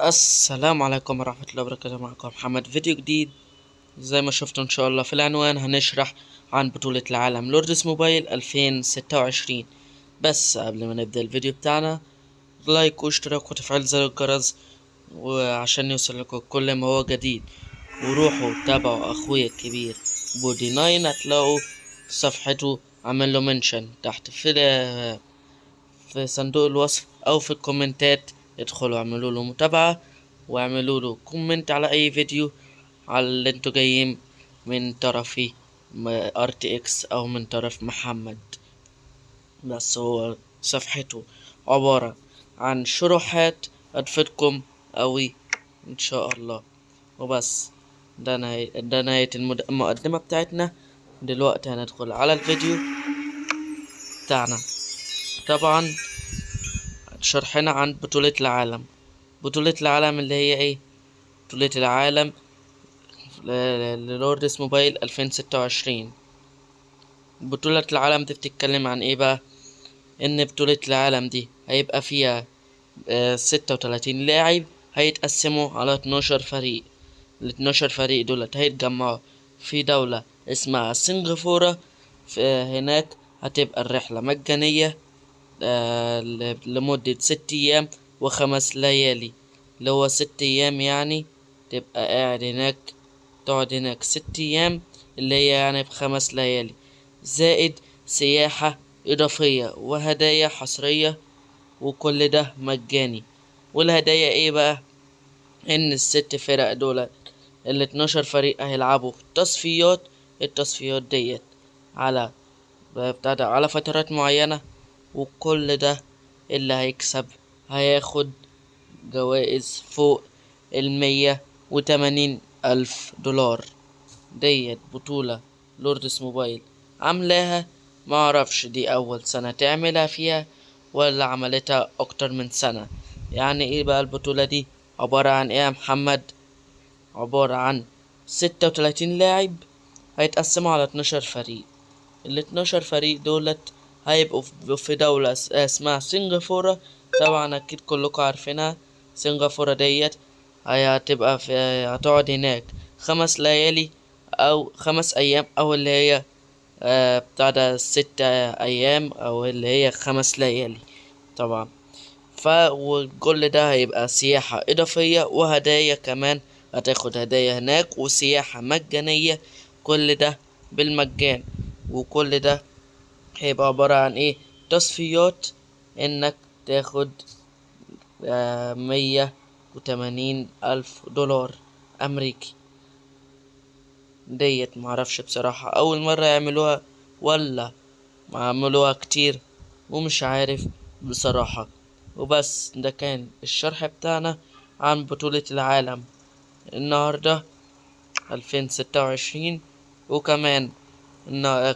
السلام عليكم ورحمة الله وبركاته. معكم محمد، فيديو جديد. زي ما شفتوا ان شاء الله في العنوان هنشرح عن بطولة العالم لوردس موبايل 2026. بس قبل ما نبدأ الفيديو بتاعنا، لايك واشتراك وتفعيل زر الجرس وعشان يوصل لكم كل ما هو جديد. وروحوا تابعوا اخويا الكبير بودي 9، هتلاقوا صفحته عمل له منشن تحت في صندوق الوصف او في الكومنتات. ادخلوا اعملوا له متابعة واعملوا له كومنت على اي فيديو على اللي انتوا جايين من طرفي RTX او من طرف محمد. بس هو صفحته عبارة عن شروحات هتفيدكم اوي ان شاء الله. وبس ده نهاية المقدمة بتاعتنا. دلوقتي هندخل على الفيديو بتاعنا. طبعا شرحنا عن بطولة العالم. بطولة العالم اللي هي ايه؟ بطولة العالم للوردس موبايل 2026. بطولة العالم دي بتتكلم عن ايه بقى؟ ان بطولة العالم دي هيبقى فيها 36 لاعب، هيتقسموا على 12 فريق. ال12 فريق دولت هيتجمعوا في دولة اسمها سنغافورة. هناك هتبقى الرحلة مجانية لمدة 6 أيام و5 ليالي. اللي هو 6 أيام يعني تبقى قاعد هناك، تقعد هناك 6 أيام، اللي هي يعني ب5 ليالي، زائد سياحة إضافية وهدايا حصرية، وكل ده مجاني. والهدايا ايه بقى؟ ان ال6 فرق دول، ال12 فريق هيلعبوا في التصفيات ديت على على فترات معينة. وكل ده اللي هيكسب هياخد جوائز فوق 180,000 دولار. ديت بطولة لوردس موبايل عاملاها، معرفش دي أول سنة تعملها فيها ولا عملتها أكتر من سنة. يعني ايه بقى البطولة دي؟ عبارة عن ايه يا محمد؟ عبارة عن 36 لاعب هيتقسموا على 12 فريق. ال12 فريق دولت هيبقوا في دولة اسمها سنغافورة. طبعا اكيد كلكم عارفينها. سنغافورة ديت هتبقى هتقعد هناك 5 ليالي او 5 ايام، او اللي هي بتاع ده 6 ايام، او اللي هي 5 ليالي طبعا. وكل ده هيبقى سياحة اضافية وهدايا كمان. هتاخد هدايا هناك وسياحة مجانية، كل ده بالمجان. وكل ده هيبقى عبارة عن ايه؟ تصفيات، انك تاخد 180,000 دولار امريكي. ديت معرفش بصراحة اول مرة يعملوها ولا ما عملوها كتير، ومش عارف بصراحة. وبس ده كان الشرح بتاعنا عن بطولة العالم النهاردة 2026. وكمان إن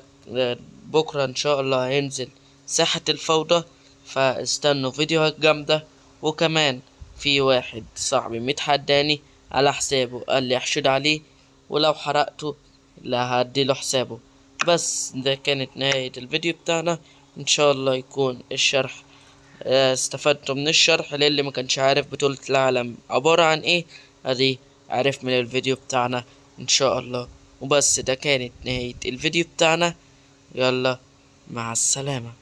بكرة ان شاء الله هينزل ساحة الفوضى، فاستنوا فيديوهات جامدة. وكمان في واحد صاحبي متحداني على حسابه، قال لي احشد عليه ولو حرقته لا هديله حسابه. بس ده كانت نهاية الفيديو بتاعنا. ان شاء الله يكون الشرح استفدتوا من الشرح. للي ما كانش عارف بطولة العالم عبارة عن ايه، ادي عرف من الفيديو بتاعنا ان شاء الله. وبس ده كانت نهاية الفيديو بتاعنا. يلا، مع السلامة.